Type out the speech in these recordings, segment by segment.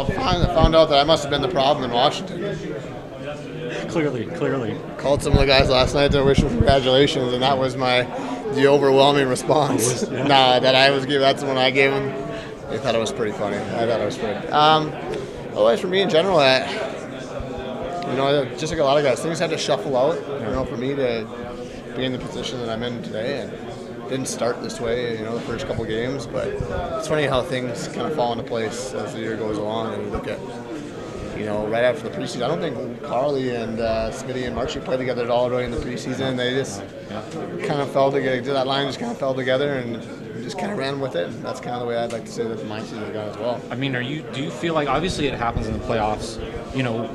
found out that I must have been the problem in Washington. Clearly. Called some of the guys last night to wish them congratulations, and that was the overwhelming response. That's when I gave them. They thought it was pretty funny. I thought it was pretty. Otherwise, for me in general, just like a lot of guys, things had to shuffle out. For me to be in the position that I'm in today, and didn't start this way. The first couple games, but it's funny how things kind of fall into place as the year goes along, and you look at. Right after the preseason, I don't think Carly and Smitty and Marchie played together at all really in the preseason. They just kind of fell together. That line just kind of fell together and just kind of ran with it. And that's kind of the way I'd like to say that my season has gone as well. I mean, do you feel like, obviously it happens in the playoffs,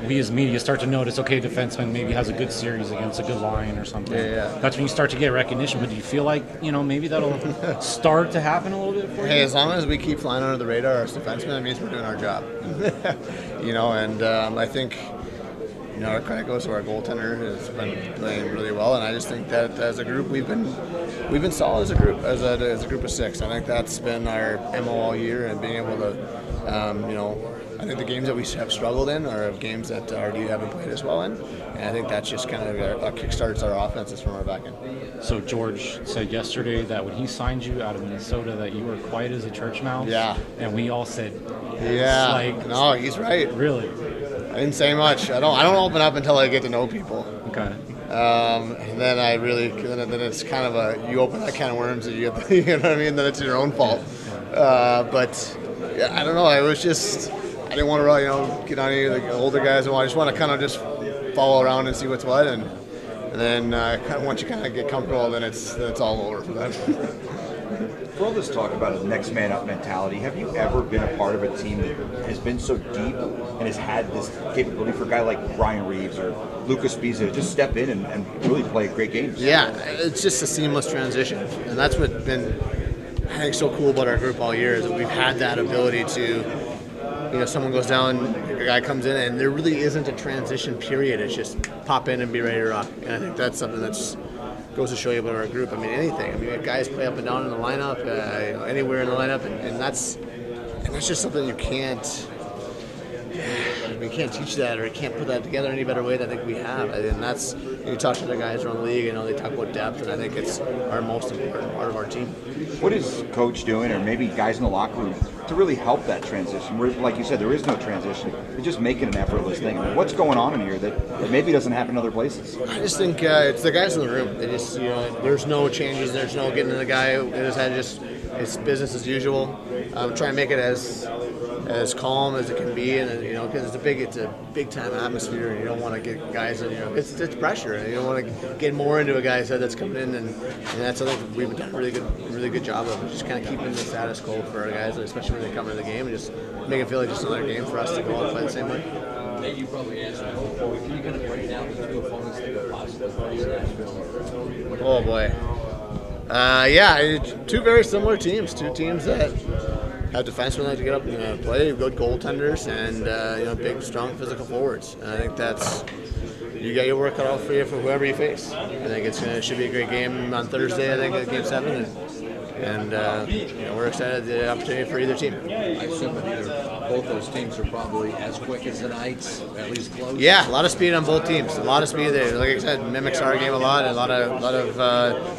we as media start to notice, okay, defenseman maybe has a good series against a good line or something. Yeah. That's when you start to get recognition. But do you feel like, maybe that'll start to happen a little bit for you? Hey, as long as we keep flying under the radar as defensemen, that means we're doing our job. I think, our credit goes to our goaltender, has been playing really well, and I just think that as a group we've been solid as a group, as a group of six. I think that's been our MO all year, and being able to, I think the games that we have struggled in are games that our D haven't played as well in, and I think that's just kind of kickstarts our offenses from our back end. So George said yesterday that when he signed you out of Minnesota that you were quiet as a church mouse. Yeah. And we all said, yeah. No, he's right. Really? I didn't say much. I don't open up until I get to know people. Okay. And then then it's kind of you open that can of worms and you get, you know what I mean? Then it's your own fault. But yeah, I don't know. I was just, I didn't want to get on any of the older guys. I just want to kind of just follow around and see what's what. And then once you kind of get comfortable, then it's all over for them. For all this talk about a next man up mentality, have you ever been a part of a team that has been so deep and has had this capability for a guy like Brian Reaves or Lucas Spiza to just step in and really play great games? Yeah, it's just a seamless transition, and that's what's been, I think, so cool about our group all year is that we've had that ability to, someone goes down, a guy comes in, and there really isn't a transition period. It's just pop in and be ready to rock, and I think that's something that's goes to show you about our group. I mean, anything. I mean, guys play up and down in the lineup, anywhere in the lineup, and that's just something you can't teach that, or you can't put that together any better way than I think we have. And that's, you talk to the guys around the league, they talk about depth, and I think it's our most important part of our team. What is coach doing, or maybe guys in the locker room, to really help that transition? Where, like you said, there is no transition. They're just making an effortless thing. I mean, what's going on in here that maybe doesn't happen in other places? I just think it's the guys in the room. They just, there's no changes. There's no getting to the guy in his head. It's business as usual. Try and make it as calm as it can be, and because it's a big time atmosphere, and you don't want to get guys in. It's pressure, and you don't want to get more into a guy's head that's coming in, and that's something we've done a really good job of, just kind of keeping the status quo for our guys, especially when they come into the game, and just make it feel like just another game for us to go out and play the same way. Nate, you probably answered it before. Can you kind of break down the two opponents that are possible for Nashville? Oh boy. Two very similar teams. Two teams that have defensemen like to get up and play, good goaltenders, and big, strong, physical forwards. And I think that's, you got your work cut out for you for whoever you face. I think it should be a great game on Thursday. I think at Game 7, and we're excited the opportunity for either team. I assume that both those teams are probably as quick as the Knights, at least close. Yeah, a lot of speed on both teams. A lot of speed there. Like I said, mimics our game a lot. A lot of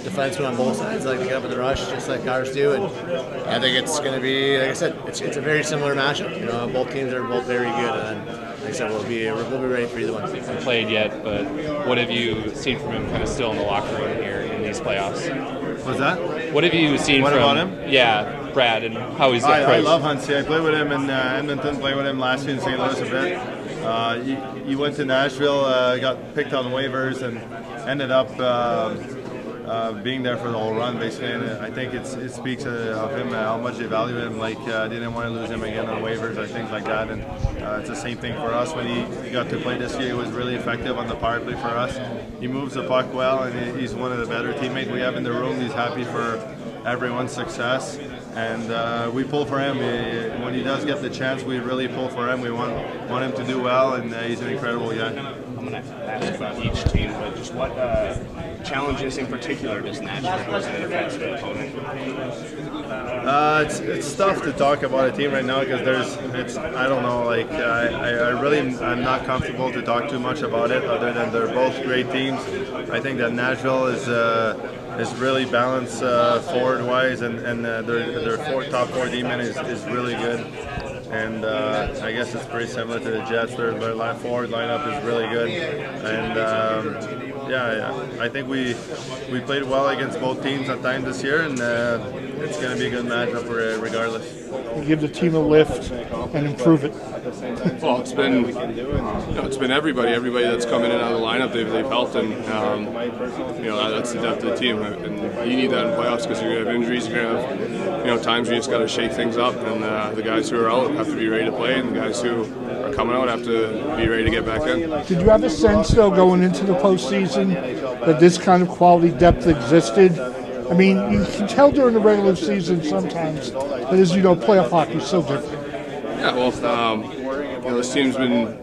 defensemen on both sides like to get up in the rush, just like ours do. And I think it's going to be, like I said, it's a very similar matchup. Both teams are both very good, and like I said, we'll be ready for either one. He hasn't played yet, but what have you seen from him kind of still in the locker room here in these playoffs? What's that? What have you seen what from about him? Yeah, Brad, and how he's approached? I love Huntsy. I played with him in Edmonton, played with him last year in St. Louis a bit. He went to Nashville, got picked on waivers, and ended up being there for the whole run, basically. And I think it speaks of him, how much they value him. Like, didn't want to lose him again on waivers or things like that. And it's the same thing for us. When he got to play this year, he was really effective on the power play for us. He moves the puck well, and he's one of the better teammates we have in the room. He's happy for everyone's success, and we pull for him. When he does get the chance, we really pull for him. We want him to do well, and he's an incredible guy. I'm going to ask about each team, but just what challenges in particular does Nashville pose in the defensive opponent? It's tough to talk about a team right now because I don't know, like I'm not comfortable to talk too much about it other than they're both great teams. I think that Nashville is really balanced forward wise, and their top four D-man is really good. And I guess it's pretty similar to the Jets. Their forward lineup is really good, and I think we played well against both teams at times this year, and it's going to be a good matchup regardless. You give the team a lift and improve it. Well, it's been everybody that's come in and out of the lineup. They've helped, and that's the depth of the team. And you need that in playoffs because you're going to have injuries. You're going to have times where you just got to shake things up, and the guys who are out have to be ready to play, and the guys who are coming out have to be ready to get back in. Did you have a sense, though, going into the postseason that this kind of quality depth existed? I mean, you can tell during the regular season sometimes, but as you know, playoff hockey is so different. Yeah, well, this team's been,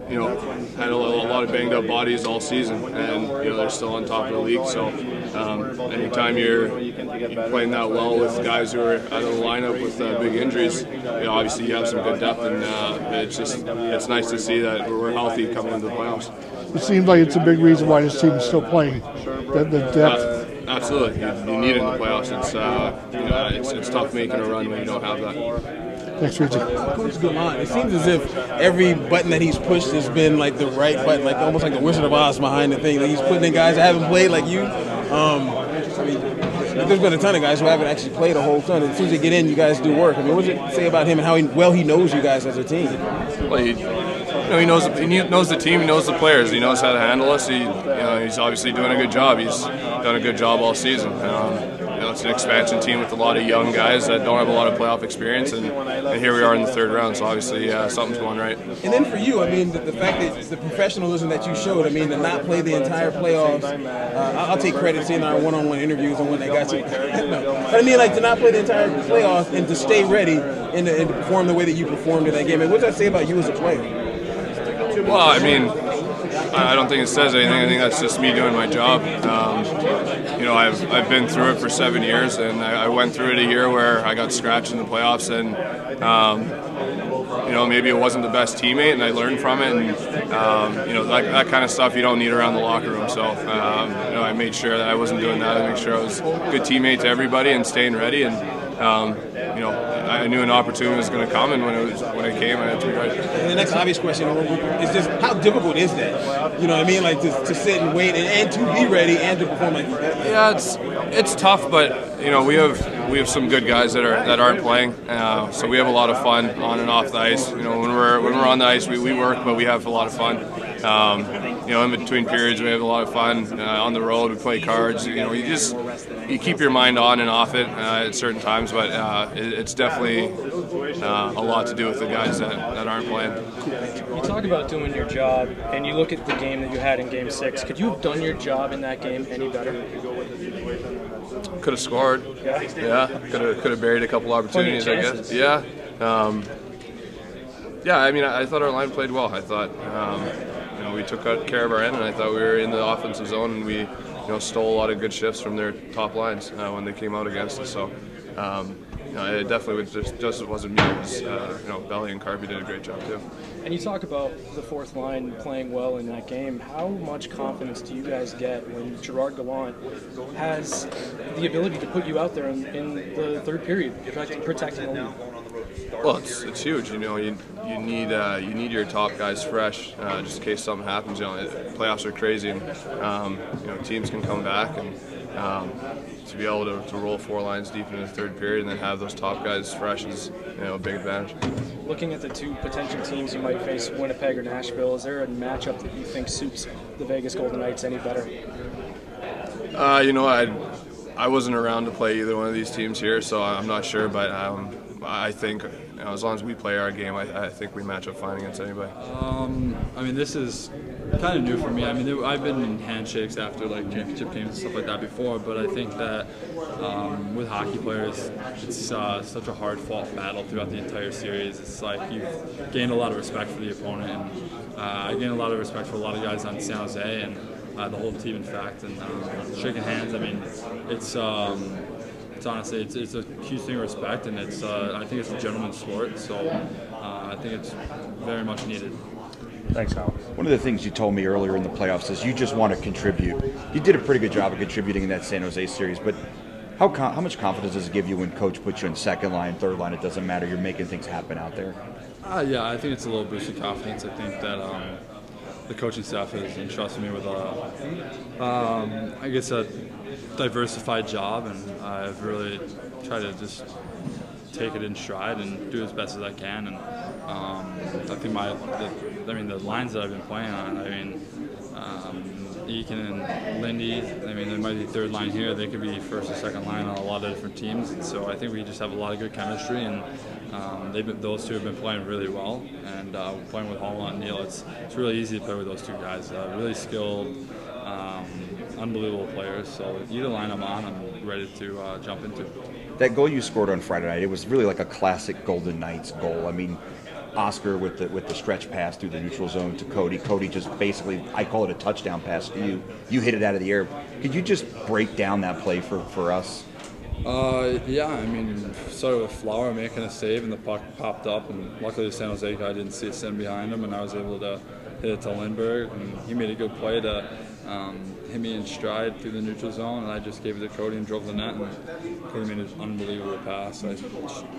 had a lot of banged up bodies all season, and they're still on top of the league. So, anytime you're playing that well with guys who are out of the lineup with big injuries, obviously you have some good depth, and it's nice to see that we're healthy coming into the playoffs. It seems like it's a big reason why this team is still playing. The depth. Absolutely, you need it in the playoffs. It's tough making a run when you don't have that. Thanks, Richie. Coach Gallant, it seems as if every button that he's pushed has been like the right button, like almost like the Wizard of Oz behind the thing. Like he's putting in guys that haven't played like you. There's been a ton of guys who haven't actually played a whole ton. As soon as they get in, you guys do work. I mean, what does it say about him and how well he knows you guys as a team? Well, he knows the team, he knows the players, he knows how to handle us. He's obviously doing a good job. He's done a good job all season. It's an expansion team with a lot of young guys that don't have a lot of playoff experience, and here we are in the third round. So obviously, something's going right. And then for you, I mean, the fact that the professionalism that you showed, I mean, to not play the entire playoffs. I'll take credit seeing our one-on-one interviews and when they got you. But I mean, like to not play the entire playoffs and to stay ready and to perform the way that you performed in that game. And what does that say about you as a player? Well, I mean, I don't think it says anything. I think that's just me doing my job. I've been through it for 7 years, and I went through it a year where I got scratched in the playoffs, and maybe it wasn't the best teammate, and I learned from it, and that kind of stuff you don't need around the locker room. So I made sure that I wasn't doing that. I made sure I was a good teammate to everybody and staying ready, and I knew an opportunity was going to come, and when it came, I had to be ready. And the next obvious question is just how difficult is that? You know what I mean? Like to sit and wait and to be ready and to perform like that. Yeah, it's tough, but we have some good guys that aren't playing, so we have a lot of fun on and off the ice. When we're on the ice, we work, but we have a lot of fun. In between periods, we have a lot of fun. On the road, we play cards. You keep your mind on and off it at certain times, but it's definitely a lot to do with the guys that aren't playing. You talk about doing your job, and you look at the game that you had in Game 6. Could you have done your job in that game any better? Could have scored. Yeah. Could have buried a couple opportunities, I guess. Yeah. I mean, I thought our line played well. I thought we took care of our end, and I thought we were in the offensive zone, and we stole a lot of good shifts from their top lines when they came out against us. So it definitely just wasn't me. It was Belly and Carby did a great job too. And you talk about the fourth line playing well in that game. How much confidence do you guys get when Gerard Gallant has the ability to put you out there in the third period, protecting the lead? Well, it's huge. You need your top guys fresh, just in case something happens. Playoffs are crazy, and teams can come back, and to be able to roll four lines deep into the third period and then have those top guys fresh is a big advantage. Looking at the two potential teams you might face, Winnipeg or Nashville, is there a matchup that you think suits the Vegas Golden Knights any better? I wasn't around to play either one of these teams here, so I'm not sure, but I think as long as we play our game, I think we match up fine against anybody. I mean, this is kind of new for me. I mean, I've been in handshakes after like championship games and stuff like that before, but I think that with hockey players, it's such a hard-fought battle throughout the entire series. It's like you've gained a lot of respect for the opponent, and I gained a lot of respect for a lot of guys on San Jose, and the whole team, in fact, and shaking hands. I mean, it's honestly it's a huge thing of respect, and it's I think it's a gentleman's sport, so I think it's very much needed. Thanks, Al. One of the things you told me earlier in the playoffs is you just want to contribute. You did a pretty good job of contributing in that San Jose series, but how much confidence does it give you when coach puts you in second line, third line? It doesn't matter. You're making things happen out there. Yeah, I think it's a little boost of confidence. I think that the coaching staff has entrusted me with I guess a diversified job, and I've really tried to just take it in stride and do as best as I can. And I think the lines that I've been playing on, I mean, Eakin and Lindy, I mean, they might be third line here. They could be first or second line on a lot of different teams. And so I think we just have a lot of good chemistry, and those two have been playing really well. And playing with Hall and Neal, it's really easy to play with those two guys. Really skilled, unbelievable players. So either line I'm on, I'm ready to jump into. That goal you scored on Friday night, it was really like a classic Golden Knights goal. I mean, Oscar with the stretch pass through the neutral zone to Cody. Cody just basically, I call it a touchdown pass to you. You hit it out of the air. Could you just break down that play for us? Yeah, I mean, started with Flower making a save, and the puck popped up, and luckily the San Jose guy didn't see it sitting behind him, and I was able to hit it to Lindbergh, and he made a good play to hit me in stride through the neutral zone, and I just gave it to Cody and drove the net, and Cody made an unbelievable pass. I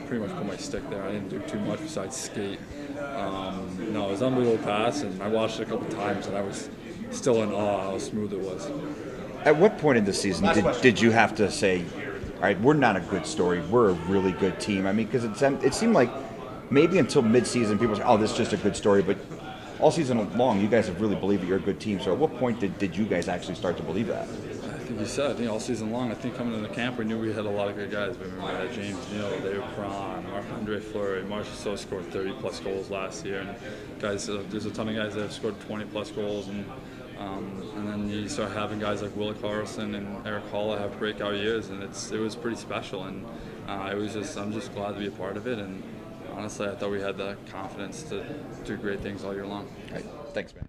pretty much put my stick there. I didn't do too much besides skate. No, it was an unbelievable pass, and I watched it a couple times, and I was still in awe how smooth it was. At what point in the season did you have to say, all right, we're not a good story, we're a really good team? I mean, because it seemed like maybe until mid-season people say, oh, this is just a good story, but all season long you guys have really believed that you're a good team. So at what point did you guys actually start to believe that? I think you said, I think all season long, I think coming into camp we knew we had a lot of good guys. We had James Neal, David Perron, Andre Fleury, Marchessault scored 30-plus goals last year, and guys, there's a ton of guys that have scored 20-plus goals, and then you start having guys like Willa Carlson and Eric Holla have breakout years, and it was pretty special, and I'm just glad to be a part of it, and honestly I thought we had the confidence to do great things all year long. All right. Thanks, man.